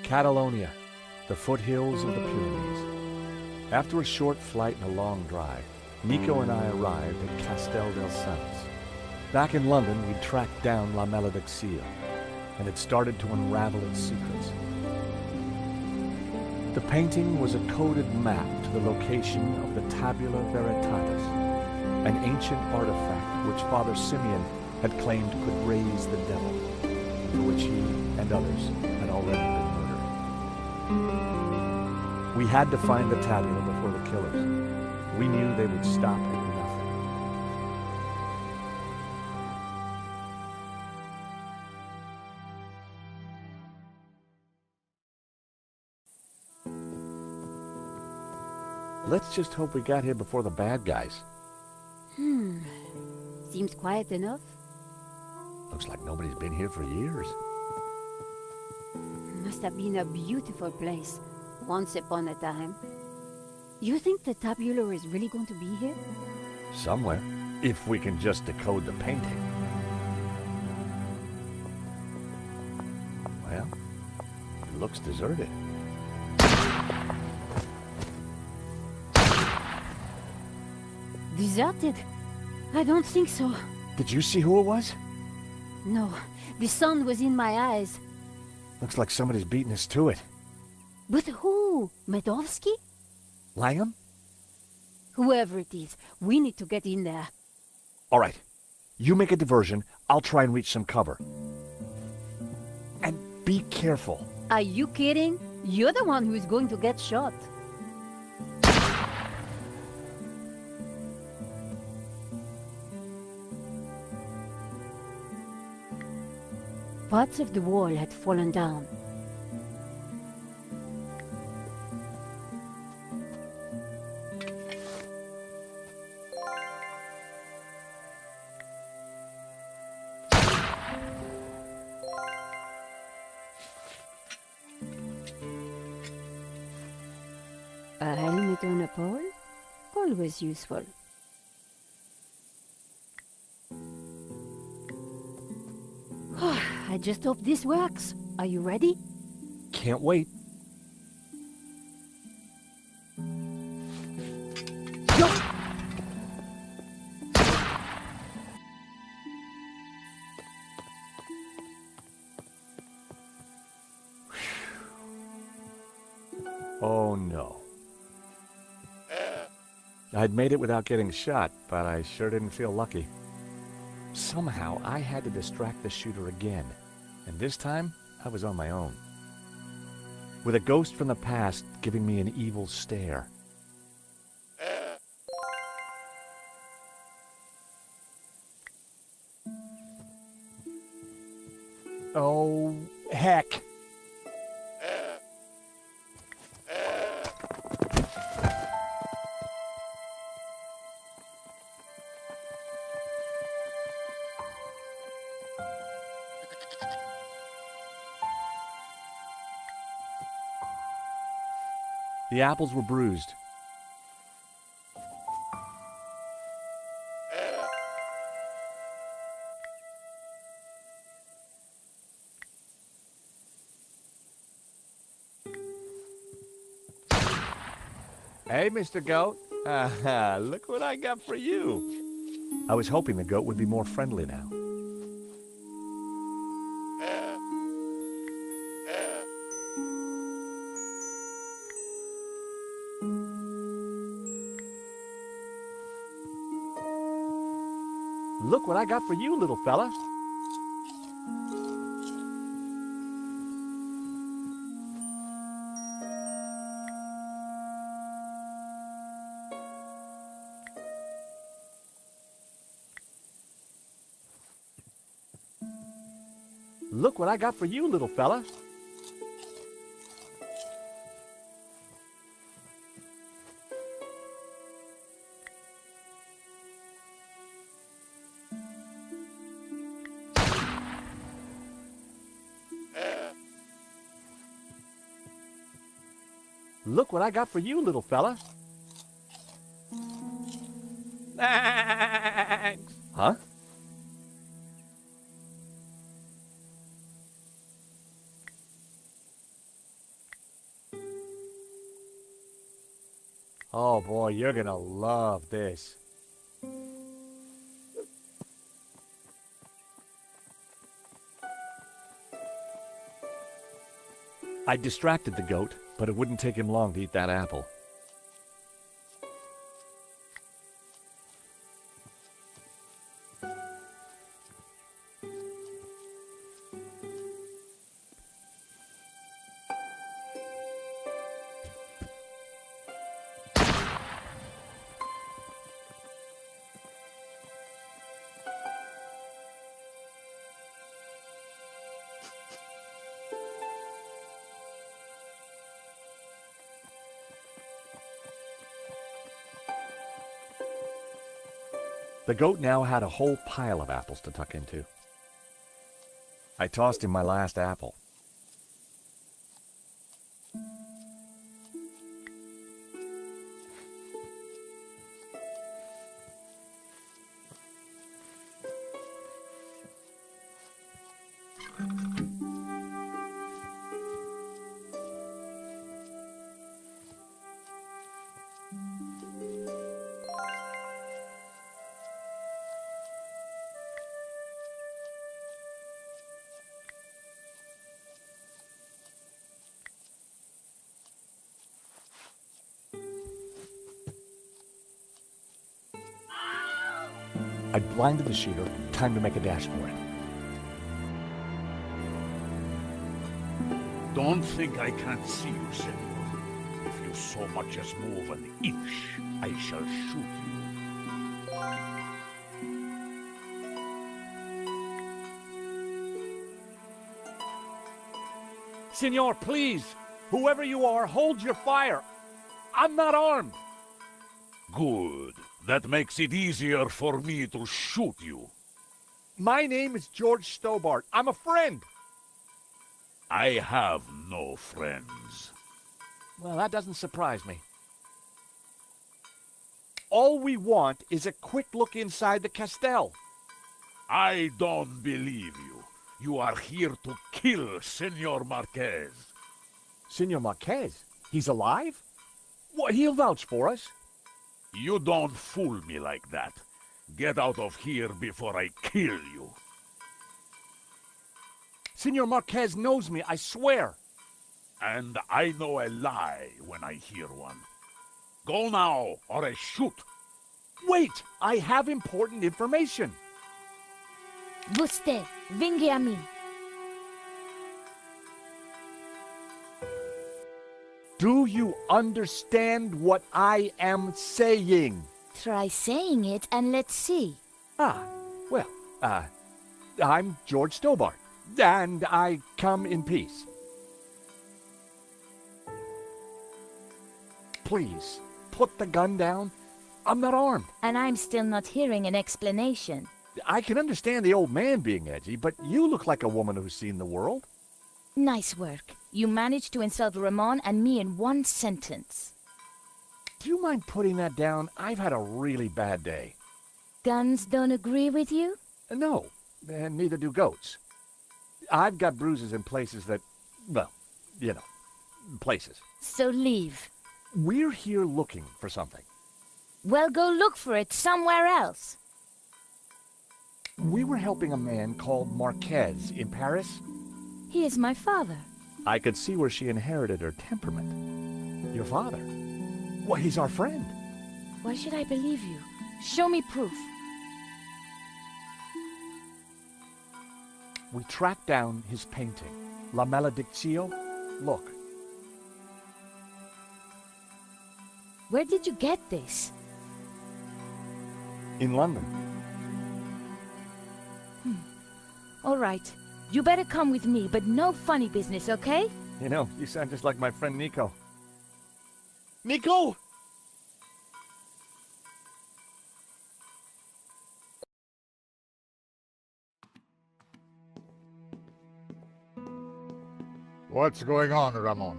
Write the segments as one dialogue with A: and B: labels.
A: Catalonia, the foothills of the Pyrenees. After a short flight and a long drive, Nico and I arrived at Castel del Sants. Back in London, we'd tracked down La Malediccia, and had started to unravel its secrets. The painting was a coded map to the location of the Tabula Veritatis, an ancient artifact which Father Simeon had claimed could raise the devil, for which he and others had already been murdered. We had to find the tabula before the killers. We knew they would stop at nothing. Let's just hope we got here before the bad guys.
B: Seems quiet enough.
A: Looks like nobody's been here for years.
B: Must have been a beautiful place, once upon a time. You think the tabula is really going to be here?
A: Somewhere, if we can just decode the painting. Well, it looks deserted.
B: Deserted? I don't think so.
A: Did you see who it was?
B: No, the sun was in my eyes.
A: Looks like somebody's beating us to it.
B: But who? Medovsky?
A: Langham?
B: Whoever it is, we need to get in there.
A: All right. You make a diversion. I'll try and reach some cover. And be careful.
B: Are you kidding? You're the one who's going to get shot. Parts of the wall had fallen down. A helmet on a pole? Always useful. I just hope this works. Are you ready?
A: Can't wait. Go! Oh no. I'd made it without getting shot, but I sure didn't feel lucky. Somehow, I had to distract the shooter again, and this time, I was on my own. With a ghost from the past giving me an evil stare. Oh, heck! The apples were bruised. Hey, Mr. Goat. Look what I got for you. I was hoping the goat would be more friendly now. Look what I got for you, little fella. Look what I got for you, little fella. Look what I got for you, little fella. Thanks. Huh? Oh boy, you're gonna love this. I distracted the goat, but it wouldn't take him long to eat that apple. The goat now had a whole pile of apples to tuck into. I tossed him my last apple. I blinded the shooter. Time to make a dash for it.
C: Don't think I can't see you, senor. If you so much as move an inch, I shall shoot you.
A: Senor, please! Whoever you are, hold your fire! I'm not armed!
C: Good. That makes it easier for me to shoot you.
A: My name is George Stobart. I'm a friend!
C: I have no friends.
A: Well, that doesn't surprise me. All we want is a quick look inside the castell.
C: I don't believe you. You are here to kill Senor Marques.
A: Senor Marques? He's alive? Well, he'll vouch for us.
C: You don't fool me like that. Get out of here before I kill you.
A: Senor Marques knows me, I swear.
C: And I know a lie when I hear one. Go now, or I shoot.
A: Wait! I have important information.
D: Vostè, venghi a me.
A: Do you understand what I am saying?
D: Try saying it and let's see.
A: Well, I'm George Stobart, and I come in peace. Please, put the gun down. I'm not armed.
D: And I'm still not hearing an explanation.
A: I can understand the old man being edgy, but you look like a woman who's seen the world.
D: Nice work. You managed to insult Ramon and me in one sentence.
A: Do you mind putting that down? I've had a really bad day.
D: Guns don't agree with you?
A: No, and neither do goats. I've got bruises in places that, well, you know, places.
D: So leave.
A: We're here looking for something.
D: Well, go look for it somewhere else.
A: We were helping a man called Marques in Paris.
D: He is my father.
A: I could see where she inherited her temperament. Your father? Well, he's our friend.
D: Why should I believe you? Show me proof.
A: We tracked down his painting, La Maledictio. Look.
D: Where did you get this?
A: In London.
D: All right. You better come with me, but no funny business, okay?
A: You know, you sound just like my friend Nico. Nico!
E: What's going on, Ramon?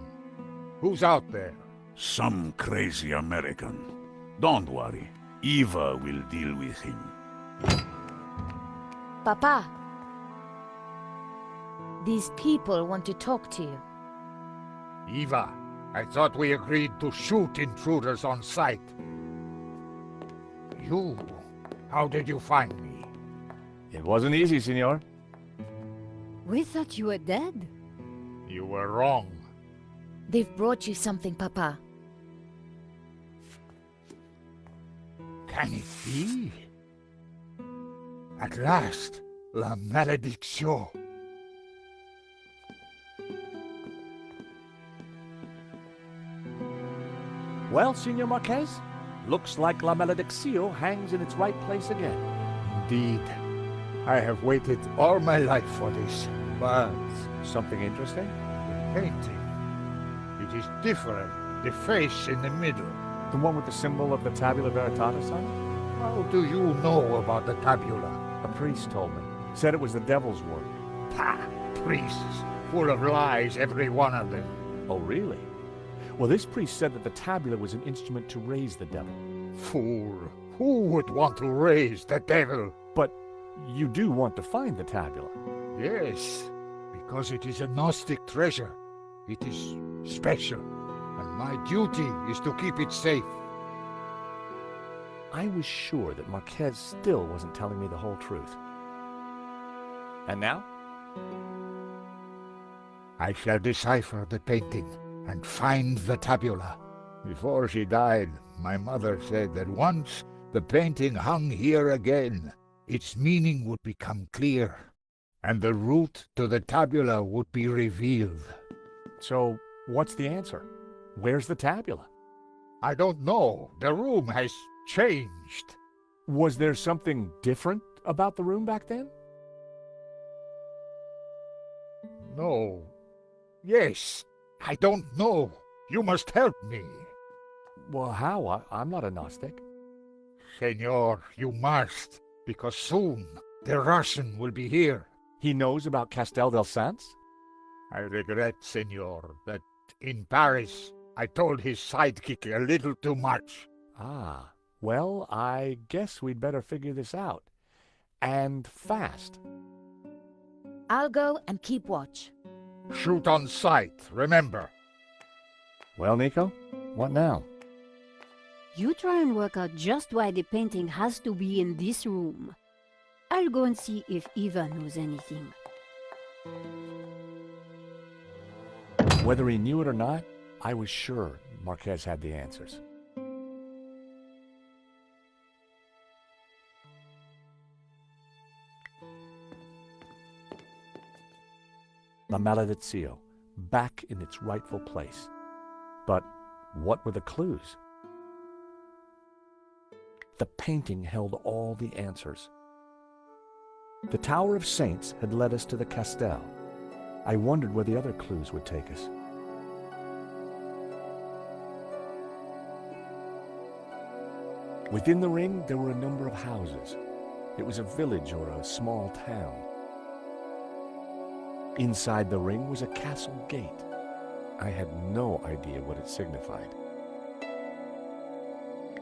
E: Who's out there?
C: Some crazy American. Don't worry. Eva will deal with him.
D: Papa. These people want to talk to you.
E: Eva, I thought we agreed to shoot intruders on sight. You? How did you find me?
A: It wasn't easy, senor.
B: We thought you were dead.
E: You were wrong.
D: They've brought you something, Papa.
E: Can it be? At last, la malédiction.
A: Well, Senor Marques, looks like La Malediccio hangs in its right place again.
E: Indeed. I have waited all my life for this. But
A: Something interesting?
E: the painting, it is different. The face in the middle.
A: The one with the symbol of the Tabula Veritatis on it?
E: How do you know about the tabula?
A: A priest told me. Said it was the devil's work.
E: Pah! Priests, full of lies, every one of them.
A: Oh, really? Well, this priest said that the tabula was an instrument to raise the devil.
E: Fool! Who would want to raise the devil?
A: But you do want to find the tabula.
E: Yes, because it is a Gnostic treasure. It is special, and my duty is to keep it safe.
A: I was sure that Marques still wasn't telling me the whole truth. And now?
E: I shall decipher the painting and find the tabula. Before she died, my mother said that once the painting hung here again, its meaning would become clear, and the route to the tabula would be revealed.
A: So, what's the answer? Where's the tabula?
E: I don't know. The room has changed.
A: Was there something different about the room back then?
E: No. Yes. I don't know. You must help me.
A: Well, how? I'm not a Gnostic.
E: Senor, you must, because soon the Russian will be here.
A: He knows about Castel del Sants?
E: I regret, senor, that in Paris I told his sidekick a little too much.
A: Ah, well, I guess we'd better figure this out. And fast.
D: I'll go and keep watch.
E: Shoot on sight, remember.
A: Well, Nico, what now?
B: You try and work out just why the painting has to be in this room. I'll go and see if Eva knows anything.
A: Whether he knew it or not, I was sure Marques had the answers. La Malediccio, back in its rightful place. But what were the clues? The painting held all the answers. The Tower of Saints had led us to the Castel. I wondered where the other clues would take us. Within the ring, there were a number of houses. It was a village or a small town. Inside the ring was a castle gate. I had no idea what it signified.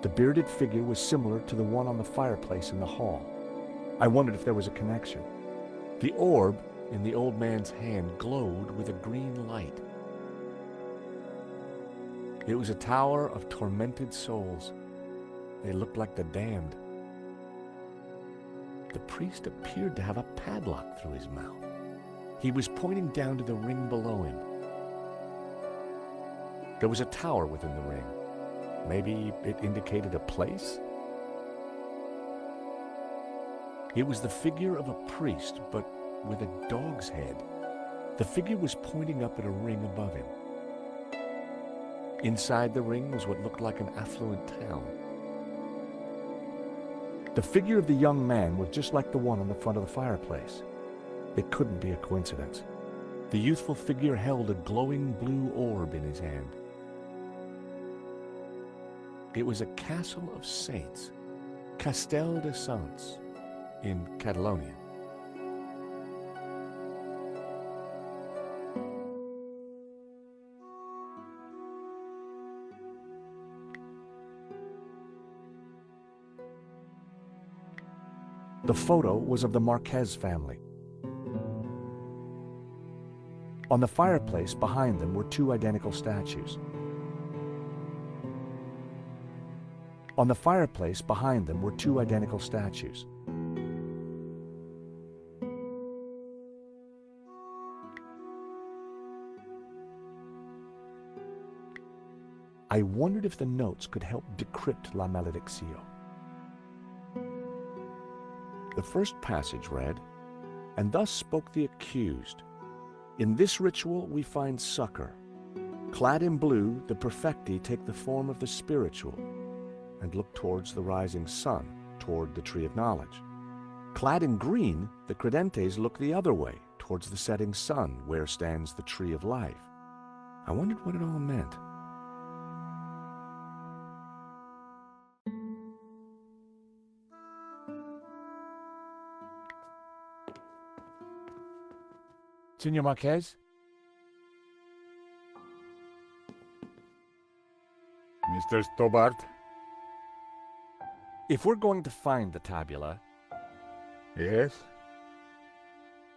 A: The bearded figure was similar to the one on the fireplace in the hall. I wondered if there was a connection. The orb in the old man's hand glowed with a green light. It was a tower of tormented souls. They looked like the damned. The priest appeared to have a padlock through his mouth. He was pointing down to the ring below him. There was a tower within the ring. Maybe it indicated a place? It was the figure of a priest, but with a dog's head. The figure was pointing up at a ring above him. Inside the ring was what looked like an affluent town. The figure of the young man was just like the one on the front of the fireplace. It couldn't be a coincidence. The youthful figure held a glowing blue orb in his hand. It was a castle of saints, Castel de Sants, in Catalonia. The photo was of the Marques family. On the fireplace behind them were two identical statues. On the fireplace behind them were two identical statues. I wondered if the notes could help decrypt La Maledictio. The first passage read, "And thus spoke the accused. In this ritual we find succor. Clad in blue, the perfecti take the form of the spiritual and look towards the rising sun, toward the tree of knowledge. Clad in green, the credentes look the other way, towards the setting sun, where stands the tree of life." I wondered what it all meant. Signor Marques?
E: Mr. Stobart?
A: If we're going to find the tabula,
E: Yes?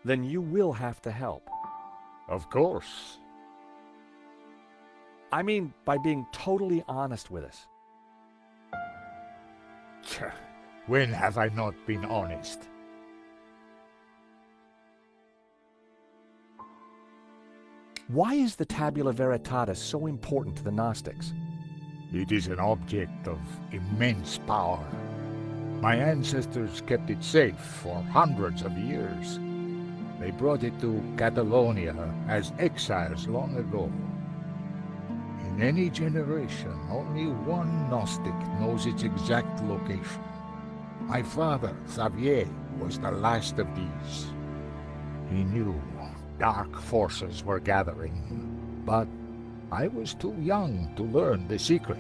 A: then you will have to help.
E: Of course.
A: I mean, by being totally honest with us.
E: Tch, when have I not been honest?
A: Why is the Tabula Veritatis so important to the Gnostics?
E: It is an object of immense power. My ancestors kept it safe for hundreds of years. They brought it to Catalonia as exiles long ago. In any generation, only one Gnostic knows its exact location. My father, Xavier, was the last of these. He knew dark forces were gathering, but I was too young to learn the secret.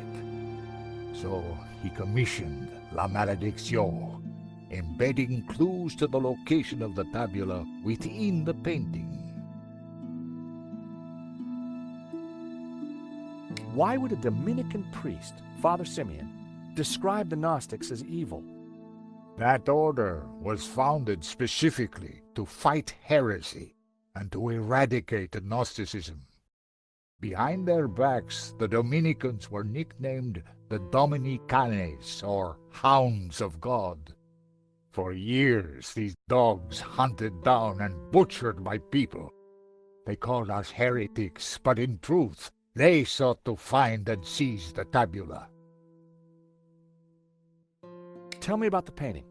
E: So he commissioned La Maledictio, embedding clues to the location of the tabula within the painting.
A: Why would a Dominican priest, Father Simeon, describe the Gnostics as evil?
E: That order was founded specifically to fight heresy and to eradicate Gnosticism. Behind their backs, the Dominicans were nicknamed the Dominicanes, or Hounds of God. For years, these dogs hunted down and butchered my people. They called us heretics, but in truth, they sought to find and seize the tabula.
A: Tell me about the painting.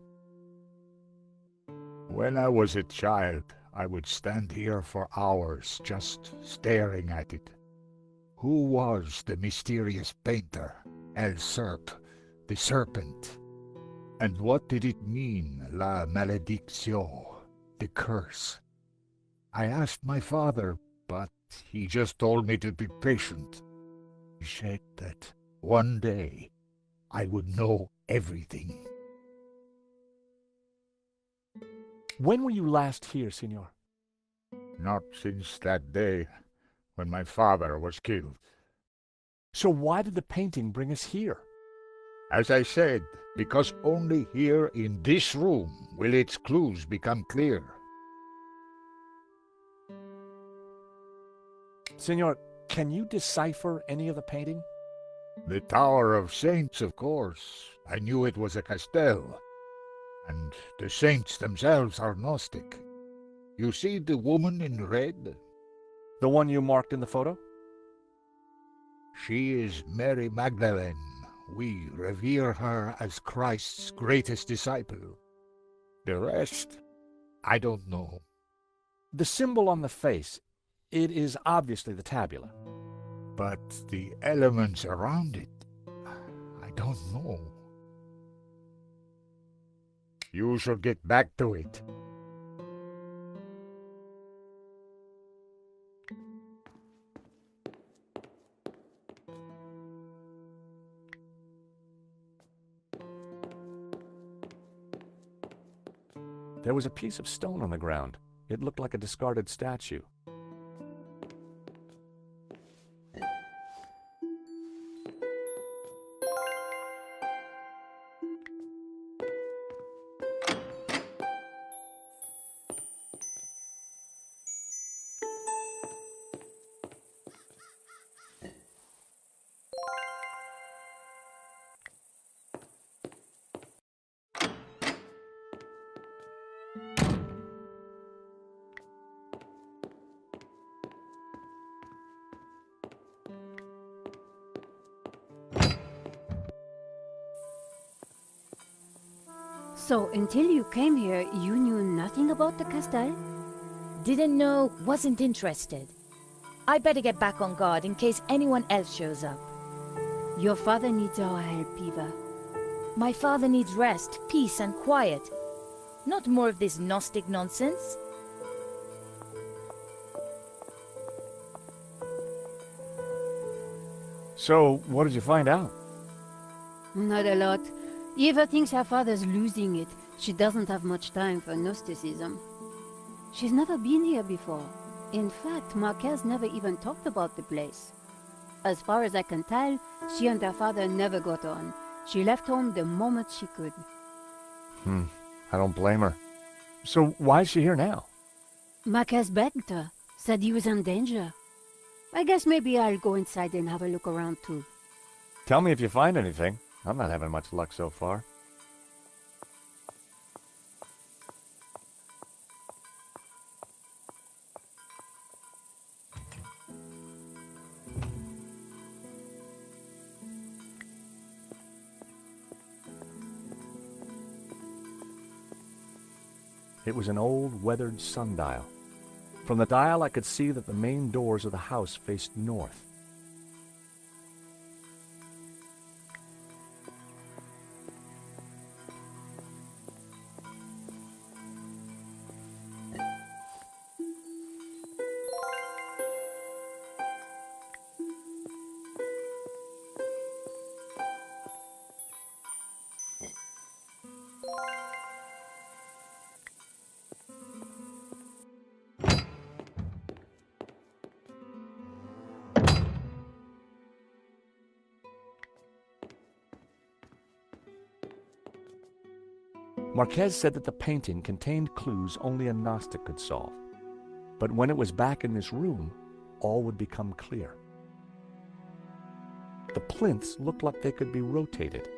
E: When I was a child, I would stand here for hours just staring at it. Who was the mysterious painter, El Serp, the Serpent? And what did it mean, La Maledictio, the curse? I asked my father, but he just told me to be patient. He said that one day I would know everything.
A: When were you last here, Signor?
E: Not since that day when my father was killed.
A: So why did the painting bring us here?
E: As I said, because only here in this room will its clues become clear.
A: Signor, can you decipher any of the painting?
E: The Tower of Saints, of course. I knew it was a castell. And the saints themselves are Gnostic. You see the woman in red?
A: The one you marked in the photo?
E: She is Mary Magdalene. We revere her as Christ's greatest disciple. The rest, I don't know.
A: The symbol on the face, it is obviously the tabula.
E: But the elements around it, I don't know. You should get back to it.
A: There was a piece of stone on the ground. It looked like a discarded statue.
B: So, until you came here, you knew nothing about the castle?
D: Didn't know, wasn't interested. I better get back on guard in case anyone else shows up.
B: Your father needs our help, Eva.
D: My father needs rest, peace, and quiet. Not more of this Gnostic nonsense.
A: So, what did you find out?
B: Not a lot. Eva thinks her father's losing it. She doesn't have much time for Gnosticism. She's never been here before. In fact, Marques never even talked about the place. As far as I can tell, she and her father never got on. She left home the moment she could.
A: I don't blame her. So why is she here now?
B: Marques begged her, said he was in danger. I guess maybe I'll go inside and have a look around too.
A: Tell me if you find anything. I'm not having much luck so far. It was an old, weathered sundial. From the dial I could see that the main doors of the house faced north. Marques said that the painting contained clues only a Gnostic could solve. But when it was back in this room, all would become clear. The plinths looked like they could be rotated.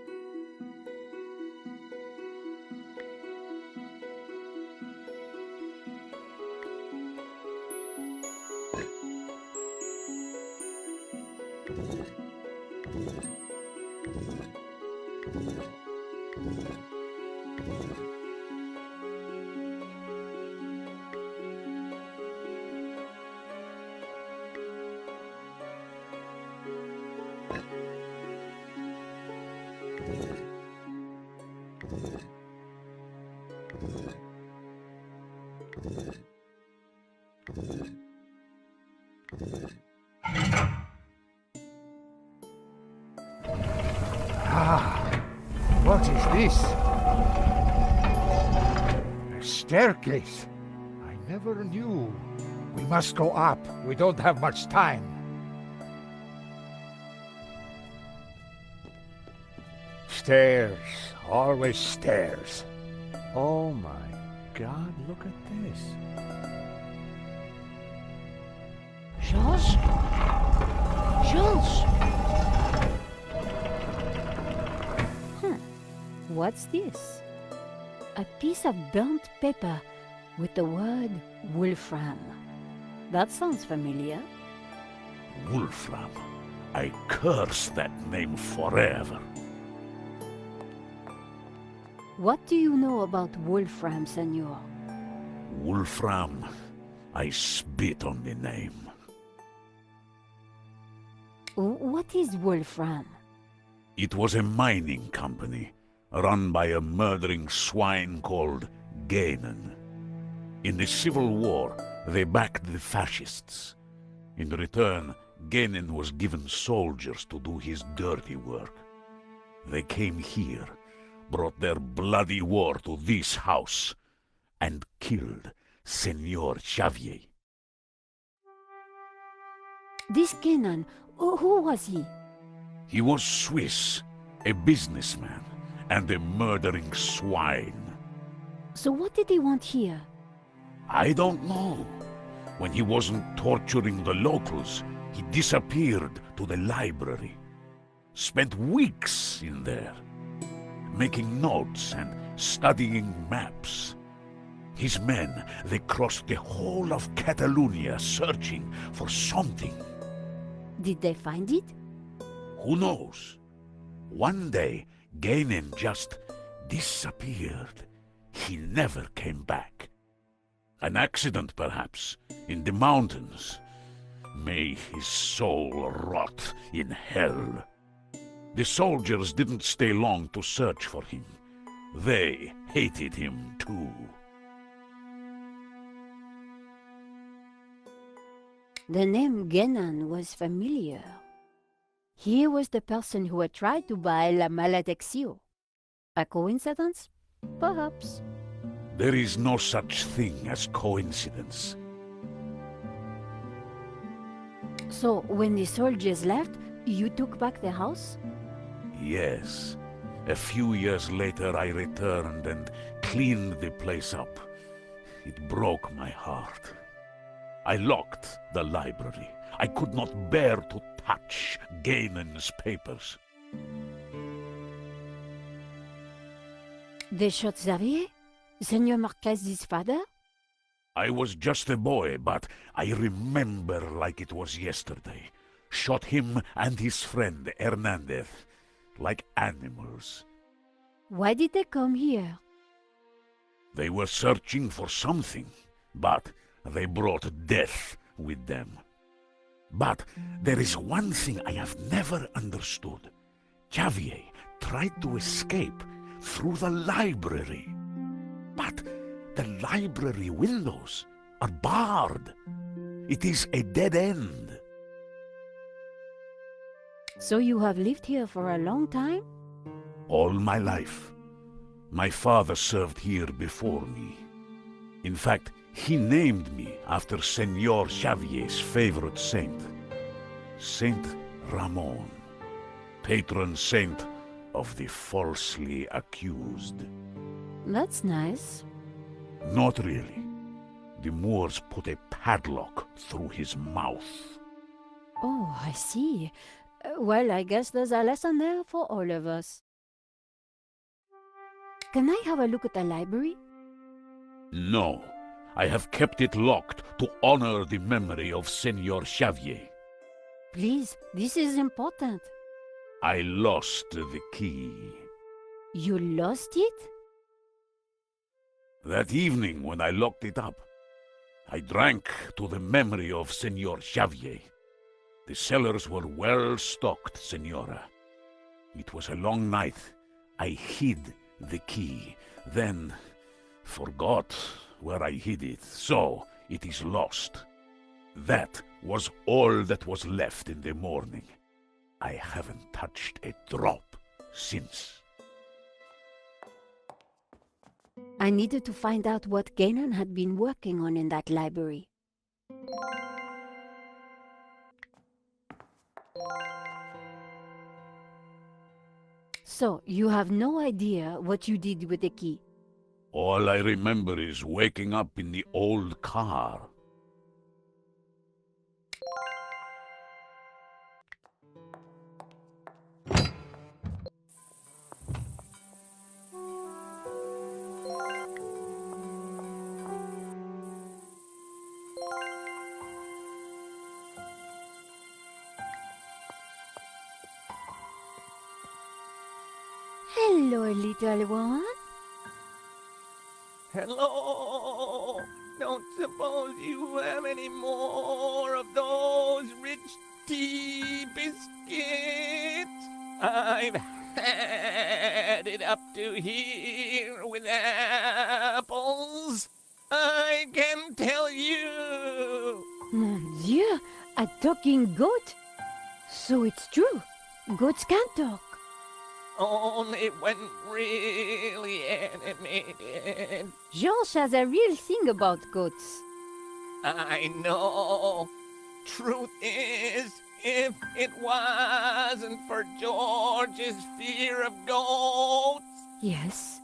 E: What is this? A staircase. I never knew. We must go up. We don't have much time. Stairs. Always stairs.
A: Oh my God, look at this.
B: Georges? Georges! What's this? A piece of burnt paper with the word Wolfram. That sounds familiar.
C: Wolfram. I curse that name forever.
B: What do you know about Wolfram, Senor?
C: Wolfram. I spit on the name.
B: What is Wolfram?
C: It was a mining company, run by a murdering swine called Gainen. In the Civil War, they backed the fascists. In return, Gainen was given soldiers to do his dirty work. They came here, brought their bloody war to this house, and killed Senor Xavier.
B: This Gainen, who was he?
C: He was Swiss, a businessman, and a murdering swine.
B: So what did he want here?
C: I don't know. When he wasn't torturing the locals, he disappeared to the library. Spent weeks in there, making notes and studying maps. His men, they crossed the whole of Catalonia searching for something.
B: Did they find it?
C: Who knows? One day, Gainen just disappeared. He never came back. An accident, perhaps, in the mountains. May his soul rot in hell. The soldiers didn't stay long to search for him. They hated him too.
B: The name Genan was familiar. He was the person who had tried to buy La Malediccio. A coincidence? Perhaps.
C: There is no such thing as coincidence.
B: So, when the soldiers left, you took back the house?
C: Yes. A few years later I returned and cleaned the place up. It broke my heart. I locked the library. I could not bear to touch Ganon's papers.
B: They shot Xavier? Senor Marques's father?
C: I was just a boy, but I remember like it was yesterday. Shot him and his friend Hernandez, like animals.
B: Why did they come here?
C: They were searching for something, but they brought death with them. But there is one thing I have never understood. Xavier tried to escape through the library. But the library windows are barred. It is a dead end.
B: So you have lived here for a long time?
C: All my life. My father served here before me. In fact, he named me after Senor Xavier's favorite saint, Saint Ramon, patron saint of the falsely accused.
B: That's nice.
C: Not really. The Moors put a padlock through his mouth.
B: Oh, I see. Well, I guess there's a lesson there for all of us. Can I have a look at the library?
C: No, I have kept it locked to honor the memory of Senor Xavier.
B: Please, this is important.
C: I lost the key.
B: You lost it?
C: That evening when I locked it up, I drank to the memory of Senor Xavier. The cellars were well stocked, Senora. It was a long night. I hid the key, then forgot where I hid it, so it is lost. That was all that was left in the morning. I haven't touched a drop since.
B: I needed to find out what Ganon had been working on in that library. So, you have no idea what you did with the key?
C: All I remember is waking up in the old car.
B: Hello, little one.
F: Hello! Don't suppose you have any more of those rich tea biscuits? I've had it up to here with apples. I can tell you.
B: Mon Dieu, a talking goat? So it's true. Goats can talk.
F: Only when really animated.
B: George has a real thing about goats.
F: I know. Truth is, if it wasn't for George's fear of goats,
B: Yes.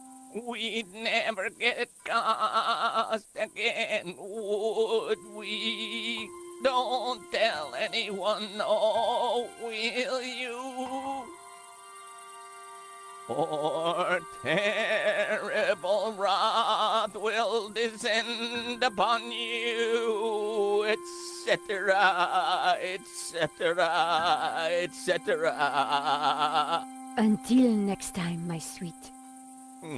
F: we'd never get cast again, would we? Don't tell anyone, no, will you? Or terrible wrath will descend upon you, etc., etc., etc.
B: Until next time, my sweet. A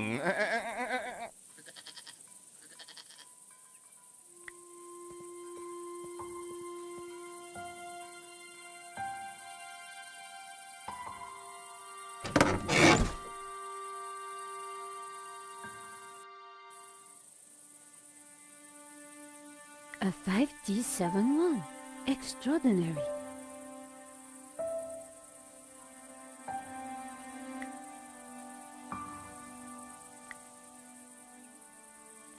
B: 5D71. Extraordinary.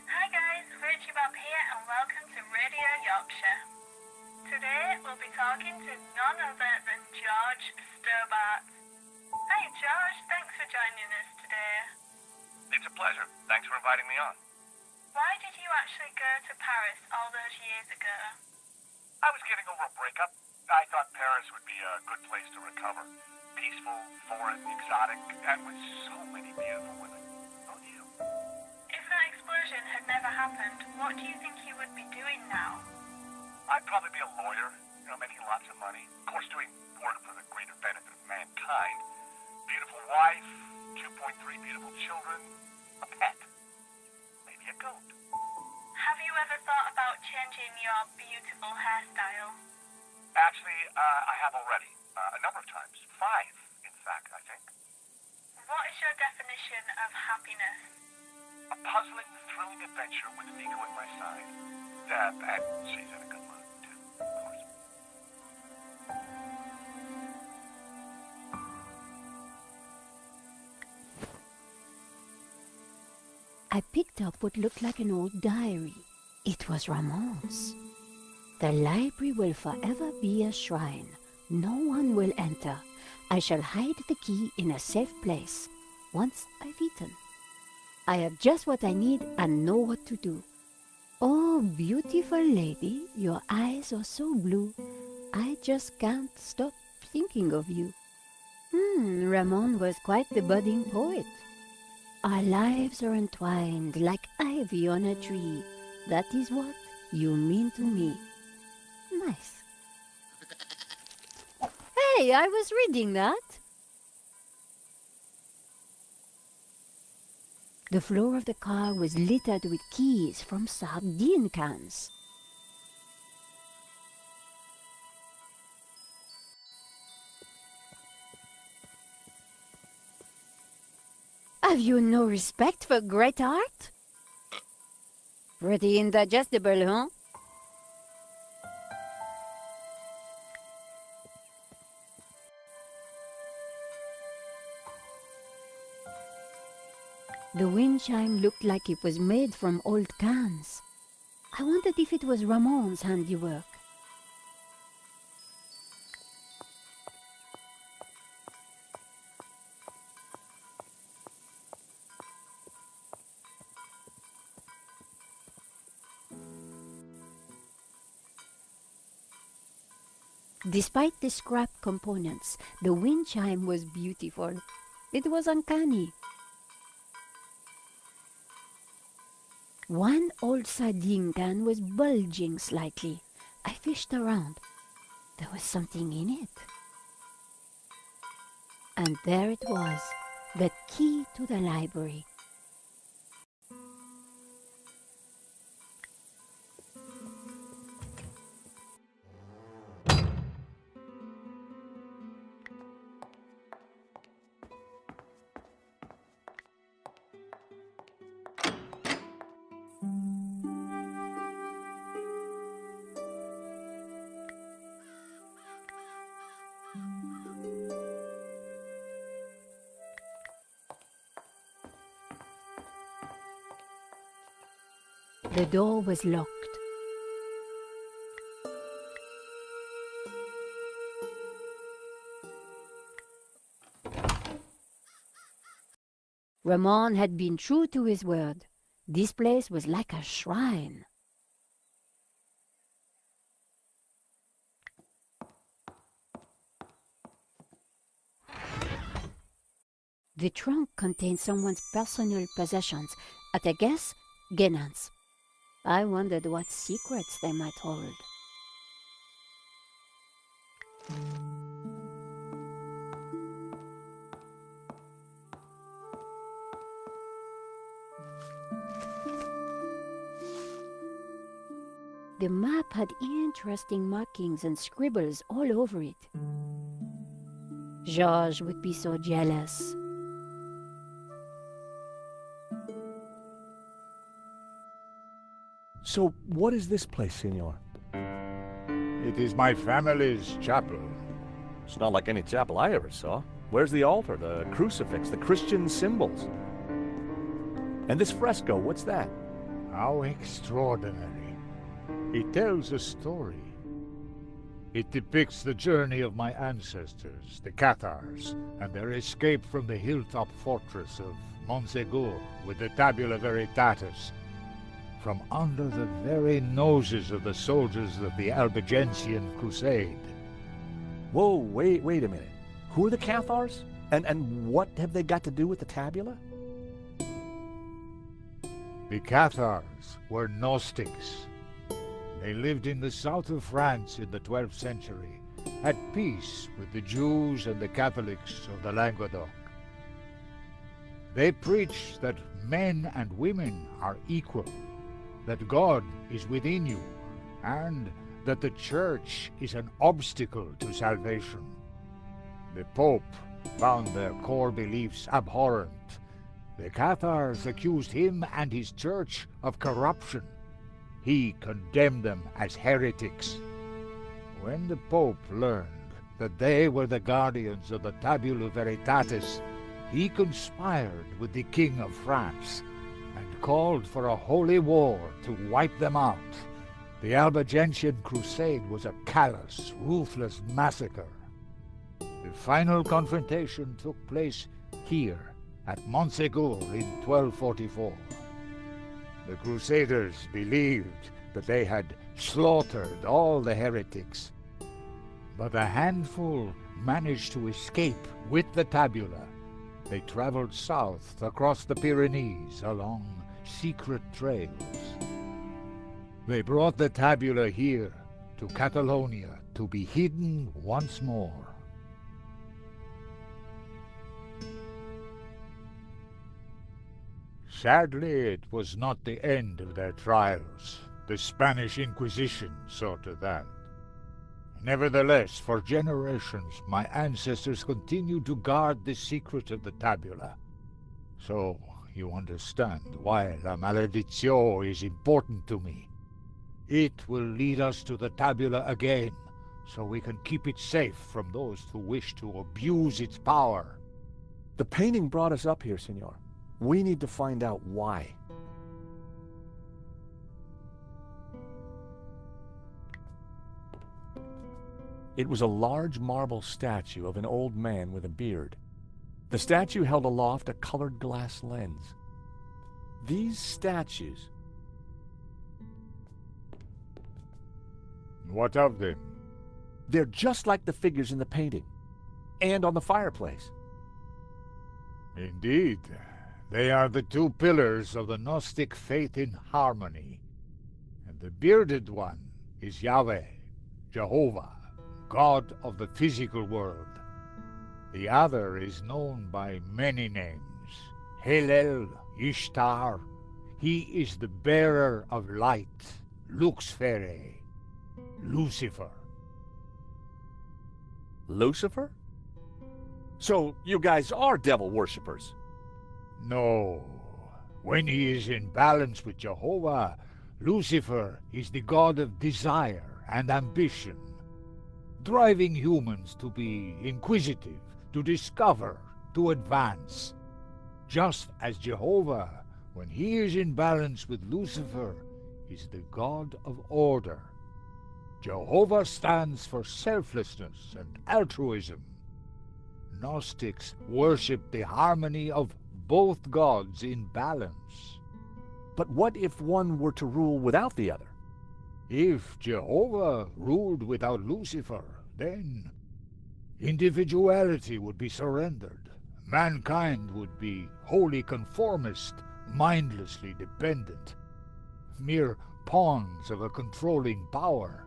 G: Hi guys, Virtue Bob here and welcome to Radio Yorkshire. Today we'll be talking to none other than George Stobart. Hi George, thanks for joining us today.
H: It's a pleasure. Thanks for inviting me on.
G: Why did you actually go to Paris all those years ago?
H: I was getting over a breakup. I thought Paris would be a good place to recover. Peaceful, foreign, exotic, and with so many beautiful women. Don't you?
G: If that explosion had never happened, what do you think you would be doing now?
H: I'd probably be a lawyer, making lots of money. Of course, doing work for the greater benefit of mankind. Beautiful wife, 2.3 beautiful children, a pet. Maybe a goat.
G: Have you ever thought about changing your beautiful hairstyle?
H: Actually, I have already. A number of times. 5, in fact, I think.
G: What is your definition of happiness?
H: A puzzling, thrilling adventure with Nico at my side. And she's in a good mood, too, of course.
B: I picked up what looked like an old diary. It was Ramon's. The library will forever be a shrine. No one will enter. I shall hide the key in a safe place. Once I've eaten. I have just what I need and know what to do. Oh, beautiful lady, your eyes are so blue. I just can't stop thinking of you. Ramon was quite the budding poet. Our lives are entwined like ivy on a tree. That is what you mean to me. Nice. Hey, I was reading that. The floor of the car was littered with keys from sardine cans. Have you no respect for great art? Pretty indigestible, huh? The wind chime looked like it was made from old cans. I wondered if it was Ramon's handiwork. Despite the scrap components, the wind chime was beautiful. It was uncanny. One old sardine can was bulging slightly. I fished around. There was something in it. And there it was, the key to the library. The door was locked. Ramon had been true to his word. This place was like a shrine. The trunk contained someone's personal possessions, at a guess, Guénan's. I wondered what secrets they might hold. The map had interesting markings and scribbles all over it. Georges would be so jealous.
A: So, what is this place, Senor?
E: It is my family's chapel.
A: It's not like any chapel I ever saw. Where's the altar, the crucifix, the Christian symbols? And this fresco, what's that?
E: How extraordinary. It tells a story. It depicts the journey of my ancestors, the Cathars, and their escape from the hilltop fortress of Montsegur with the Tabula Veritatis, from under the very noses of the soldiers of the Albigensian Crusade.
A: Whoa, wait a minute. Who are the Cathars? And what have they got to do with the tabula?
E: The Cathars were Gnostics. They lived in the south of France in the 12th century, at peace with the Jews and the Catholics of the Languedoc. They preach that men and women are equal, that God is within you, and that the Church is an obstacle to salvation. The Pope found their core beliefs abhorrent. The Cathars accused him and his Church of corruption. He condemned them as heretics. When the Pope learned that they were the guardians of the Tabula Veritatis, he conspired with the King of France and called for a holy war to wipe them out. The Albigensian Crusade was a callous, ruthless massacre. The final confrontation took place here at Montsegur in 1244. The Crusaders believed that they had slaughtered all the heretics, but a handful managed to escape with the tabula. They traveled south across the Pyrenees along secret trails. They brought the tabula here to Catalonia to be hidden once more. Sadly, it was not the end of their trials. The Spanish Inquisition saw to that. Nevertheless, for generations, my ancestors continued to guard the secret of the tabula. So, you understand why La Maledizione is important to me. It will lead us to the tabula again, so we can keep it safe from those who wish to abuse its power.
A: The painting brought us up here, Senor. We need to find out why. It was a large marble statue of an old man with a beard. The statue held aloft a colored glass lens. These statues...
E: What of them?
A: They're just like the figures in the painting, and on the fireplace.
E: Indeed. They are the two pillars of the Gnostic faith in harmony. And the bearded one is Yahweh, Jehovah, God of the physical world. The other is known by many names. Hillel, Ishtar. He is the bearer of light, Luxfere, Lucifer.
A: Lucifer? So you guys are devil worshippers?
E: No. When he is in balance with Jehovah, Lucifer is the god of desire and ambition, driving humans to be inquisitive, to discover, to advance. Just as Jehovah, when he is in balance with Lucifer, is the god of order. Jehovah stands for selflessness and altruism. Gnostics worship the harmony of both gods in balance.
A: But what if one were to rule without the other?
E: If Jehovah ruled without Lucifer, then individuality would be surrendered. Mankind would be wholly conformist, mindlessly dependent, mere pawns of a controlling power.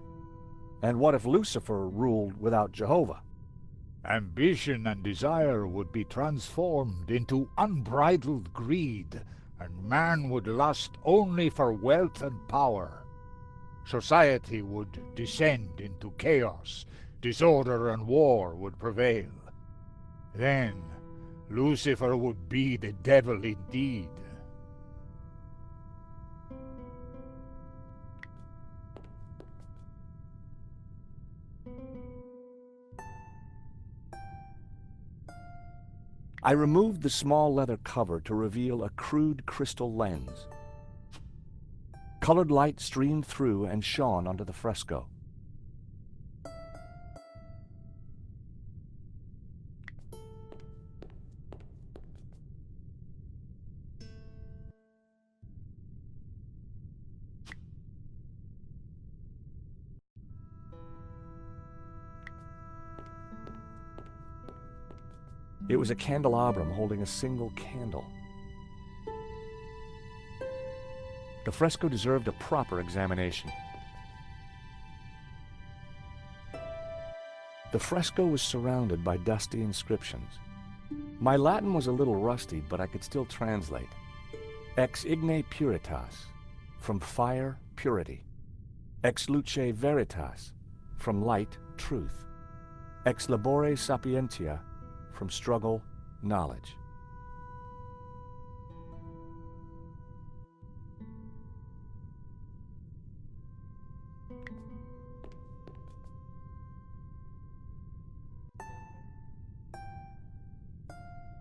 A: And what if Lucifer ruled without Jehovah?
E: Ambition and desire would be transformed into unbridled greed, and man would lust only for wealth and power. Society would descend into chaos. Disorder and war would prevail. Then Lucifer would be the devil indeed.
A: I removed the small leather cover to reveal a crude crystal lens. Colored light streamed through and shone onto the fresco. It was a candelabrum holding a single candle. The fresco deserved a proper examination. The fresco was surrounded by dusty inscriptions. My Latin was a little rusty, but I could still translate. Ex igne puritas, from fire, purity. Ex luce veritas, from light, truth. Ex labore sapientia, from struggle, knowledge.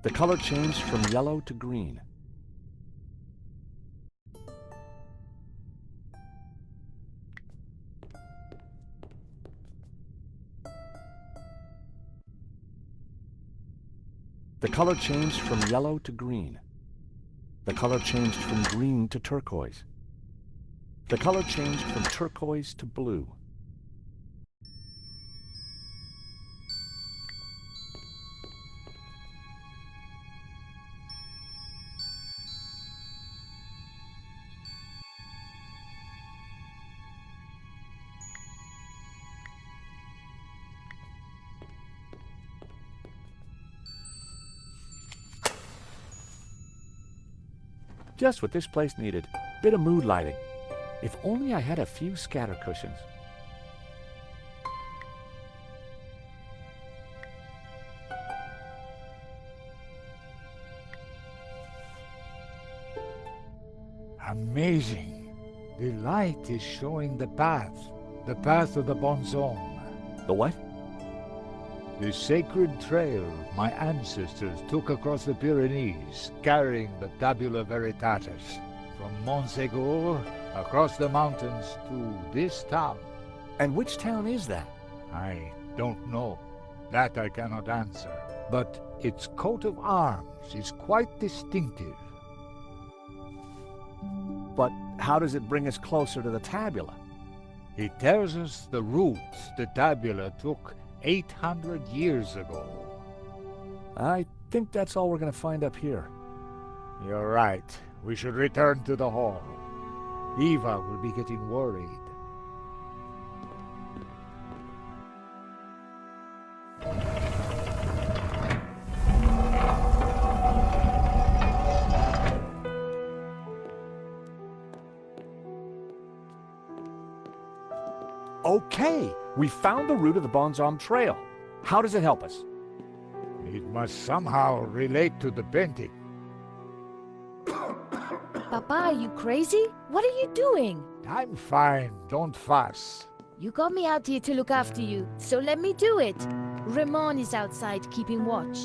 A: The color changed from yellow to green. The color changed from yellow to green. The color changed from green to turquoise. The color changed from turquoise to blue. Just what this place needed. Bit of mood lighting. If only I had a few scatter cushions.
E: Amazing. The light is showing the path of the Bons Hommes.
A: The what?
E: The sacred trail my ancestors took across the Pyrenees, carrying the Tabula Veritatis, from Montségur across the mountains to this town.
A: And which town is that?
E: I don't know. That I cannot answer. But its coat of arms is quite distinctive.
A: But how does it bring us closer to the tabula?
E: It tells us the routes the tabula took 800 years ago.
A: I think that's all we're going to find up here.
E: You're right. We should return to the hall. Eva will be getting worried.
A: Okay, we found the route of the Bons Hommes trail. How does it help us?
E: It must somehow relate to the painting.
D: Papa, are you crazy? What are you doing?
E: I'm fine, don't fuss.
D: You got me out here to look after you, so let me do it. Ramon is outside keeping watch.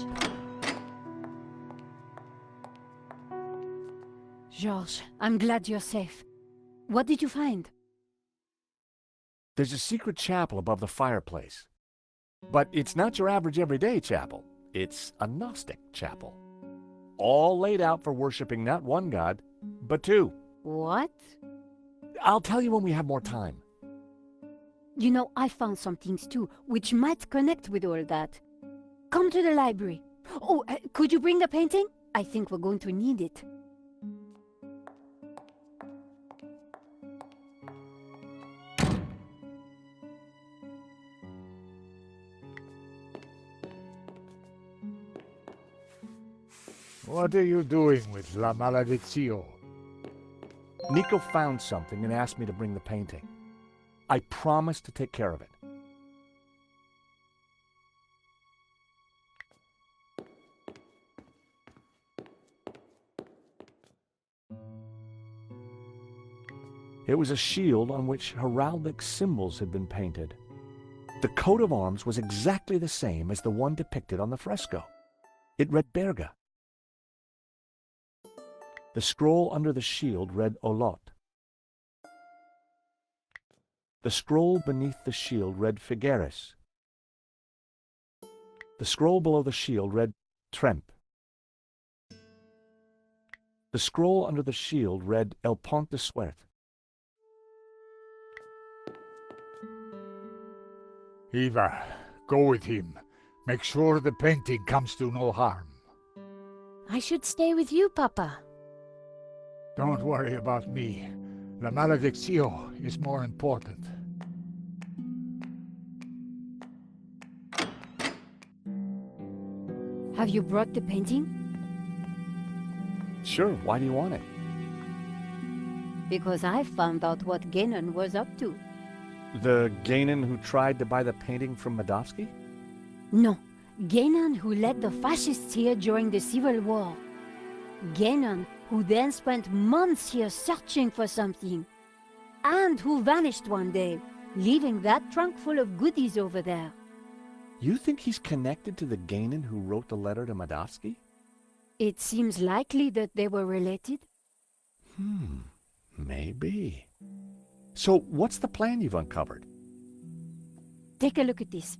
B: Georges, I'm glad you're safe. What did you find?
A: There's a secret chapel above the fireplace. But it's not your average everyday chapel. It's a Gnostic chapel. All laid out for worshiping not one god, but two.
B: What?
A: I'll tell you when we have more time.
B: You know, I found some things too, which might connect with all that. Come to the library. Oh, could you bring the painting? I think we're going to need it.
E: What are you doing with La Maledizio?
A: Nico found something and asked me to bring the painting. I promise to take care of it. It was a shield on which heraldic symbols had been painted. The coat of arms was exactly the same as the one depicted on the fresco. It read Berga. The scroll under the shield read Olot. The scroll beneath the shield read Figueres. The scroll below the shield read Tremp. The scroll under the shield read El Pont de Suert.
E: Eva, go with him. Make sure the painting comes to no harm.
D: I should stay with you, Papa.
E: Don't worry about me. La Maledictio is more important.
B: Have you brought the painting?
A: Sure, why do you want it?
B: Because I found out what Genon was up to.
A: The Gainan who tried to buy the painting from Medovsky?
B: No, Genon who led the fascists here during the Civil War. Genon who then spent months here searching for something. And who vanished one day, leaving that trunk full of goodies over there.
A: You think he's connected to the Gainan who wrote the letter to Medovsky?
B: It seems likely that they were related.
A: Maybe. So what's the plan you've uncovered?
B: Take a look at this.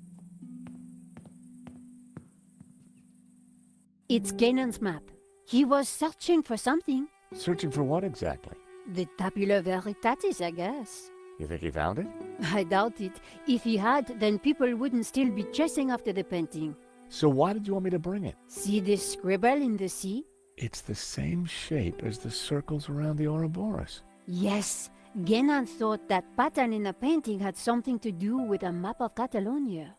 B: It's Ganon's map. He was searching for something.
A: Searching for what exactly?
B: The Tabula Veritatis, I guess.
A: You think he found it?
B: I doubt it. If he had, then people wouldn't still be chasing after the painting.
A: So why did you want me to bring it?
B: See this scribble in the sea?
A: It's the same shape as the circles around the Ouroboros.
B: Yes. Genon thought that pattern in the painting had something to do with a map of Catalonia.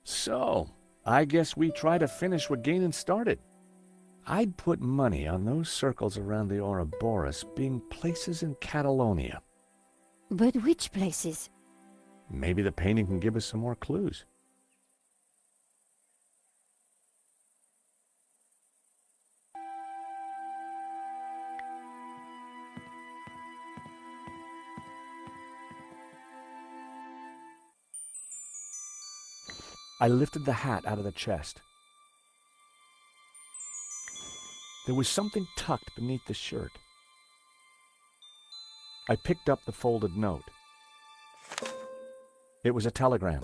A: So, I guess we try to finish what Gainan started. I'd put money on those circles around the Ouroboros being places in Catalonia.
B: But which places?
A: Maybe the painting can give us some more clues. I lifted the hat out of the chest. There was something tucked beneath the shirt. I picked up the folded note. It was a telegram.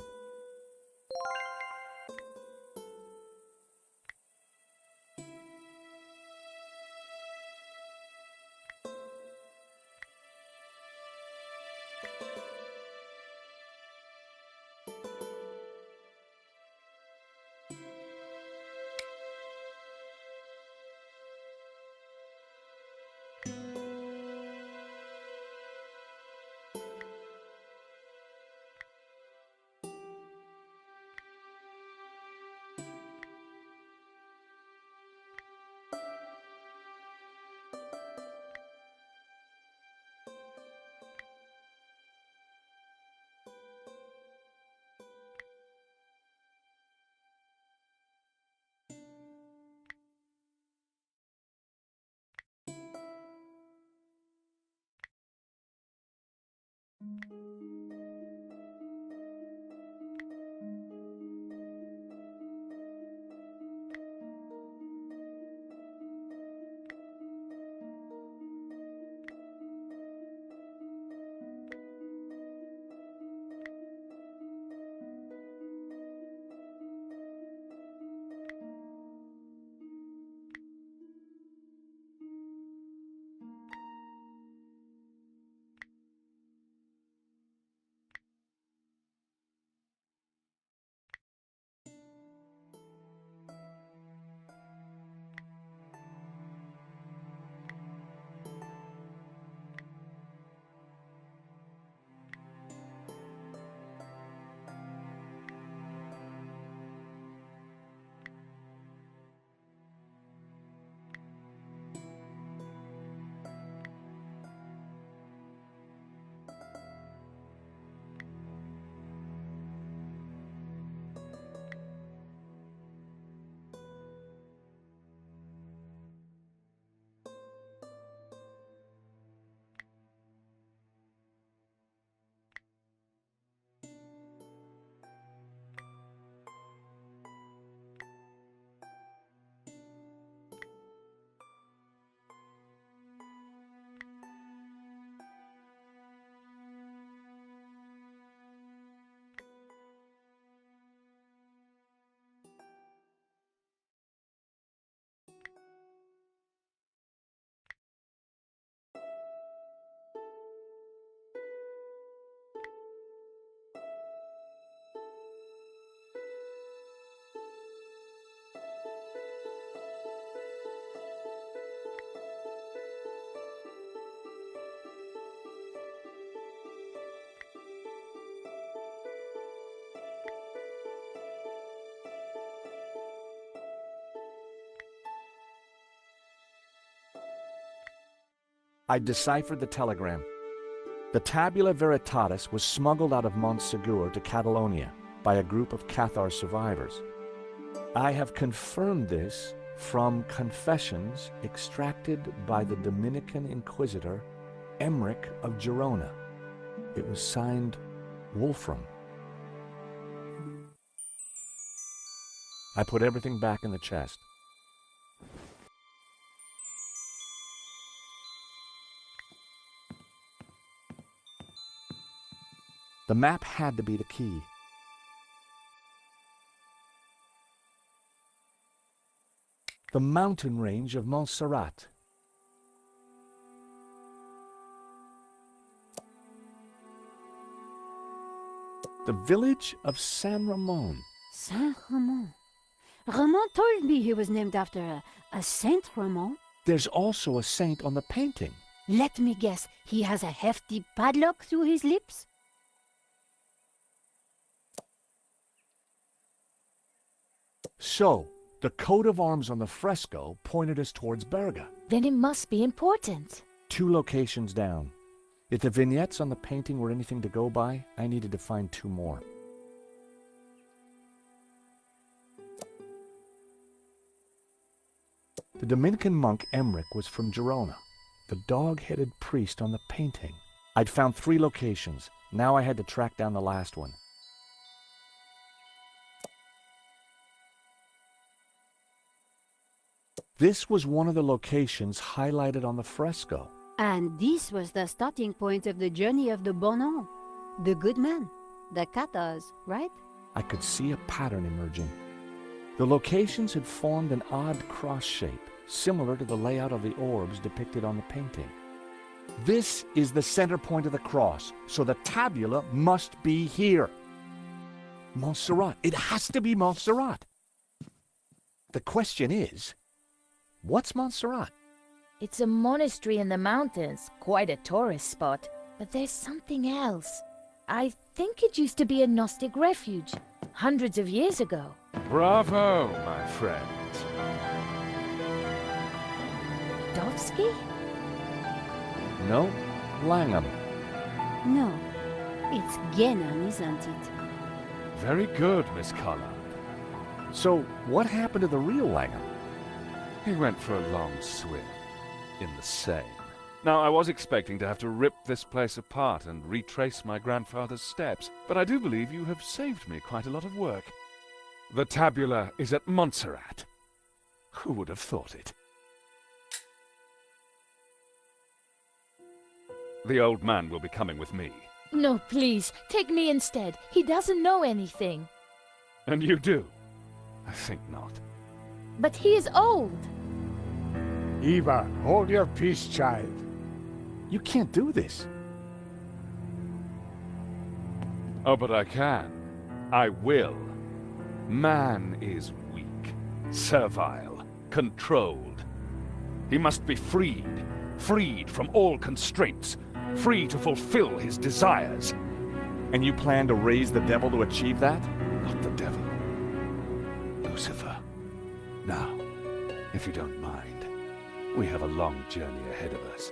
A: I deciphered the telegram. The Tabula Veritatis was smuggled out of Montsegur to Catalonia by a group of Cathar survivors. I have confirmed this from confessions extracted by the Dominican Inquisitor Emmerich of Girona. It was signed Wolfram. I put everything back in the chest. The map had to be the key. The mountain range of Montserrat. The village of San Ramon.
B: Saint Ramon. Ramon told me he was named after a Saint Ramon.
A: There's also a saint on the painting.
B: Let me guess, he has a hefty padlock through his lips?
A: So, the coat of arms on the fresco pointed us towards Berga.
D: Then it must be important.
A: 2 locations down. If the vignettes on the painting were anything to go by, I needed to find 2 more. The Dominican monk Emmerich was from Girona, the dog-headed priest on the painting. I'd found 3 locations. Now I had to track down the last one. This was one of the locations highlighted on the fresco.
B: And this was the starting point of the journey of the Bonan, the good man, the Cathars, right?
A: I could see a pattern emerging. The locations had formed an odd cross shape, similar to the layout of the orbs depicted on the painting. This is the center point of the cross, so the tabula must be here. Montserrat. It has to be Montserrat. The question is, what's Montserrat?
D: It's a monastery in the mountains, quite a tourist spot. But there's something else. I think it used to be a Gnostic refuge, hundreds of years ago.
I: Bravo, my friend.
D: Dovsky?
A: No, Langham.
B: No, it's Genan, isn't it?
I: Very good, Miss Collard.
A: So, what happened to the real Langham?
I: He went for a long swim in the Seine. Now, I was expecting to have to rip this place apart and retrace my grandfather's steps, but I do believe you have saved me quite a lot of work. The tabula is at Montserrat. Who would have thought it? The old man will be coming with me.
D: No, please, take me instead. He doesn't know anything.
I: And you do? I think not.
D: But he is old.
E: Eva, hold your peace, child.
A: You can't do this.
I: Oh, but I can. I will. Man is weak, servile, controlled. He must be freed, freed from all constraints, free to fulfill his desires.
A: And you plan to raise the devil to achieve that?
I: Not the devil. Lucifer. Now, if you don't mind, we have a long journey ahead of us.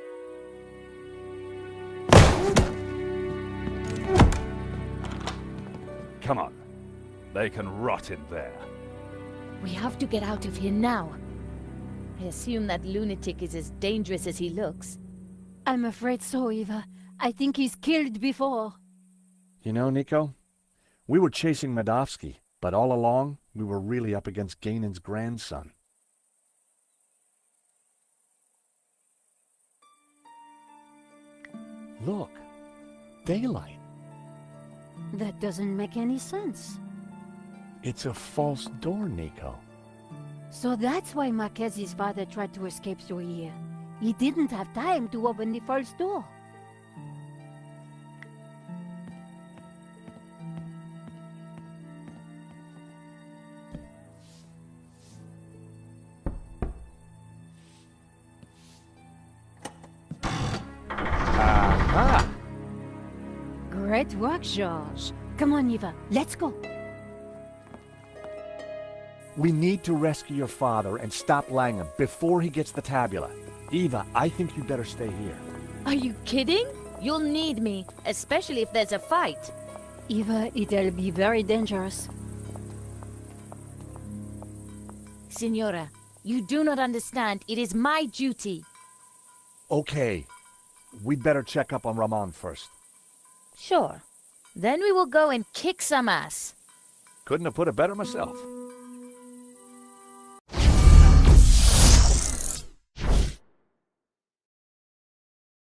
I: Come on. They can rot in there.
D: We have to get out of here now. I assume that lunatic is as dangerous as he looks.
B: I'm afraid so, Eva. I think he's killed before.
A: You know, Nico, we were chasing Medovsky, but all along, we were really up against Ganon's grandson. Look, daylight.
B: That doesn't make any sense.
A: It's a false door, Nico.
B: So that's why Marques' father tried to escape through here. He didn't have time to open the false door.
A: Aha!
B: Great work, George. Come on, Eva, let's go.
A: We need to rescue your father and stop Langham before he gets the tabula. Eva, I think you'd better stay here.
D: Are you kidding? You'll need me, especially if there's a fight.
B: Eva, it'll be very dangerous.
D: Signora, you do not understand. It is my duty.
A: Okay. We'd better check up on Ramon first.
D: Sure. Then we will go and kick some ass.
A: Couldn't have put it better myself.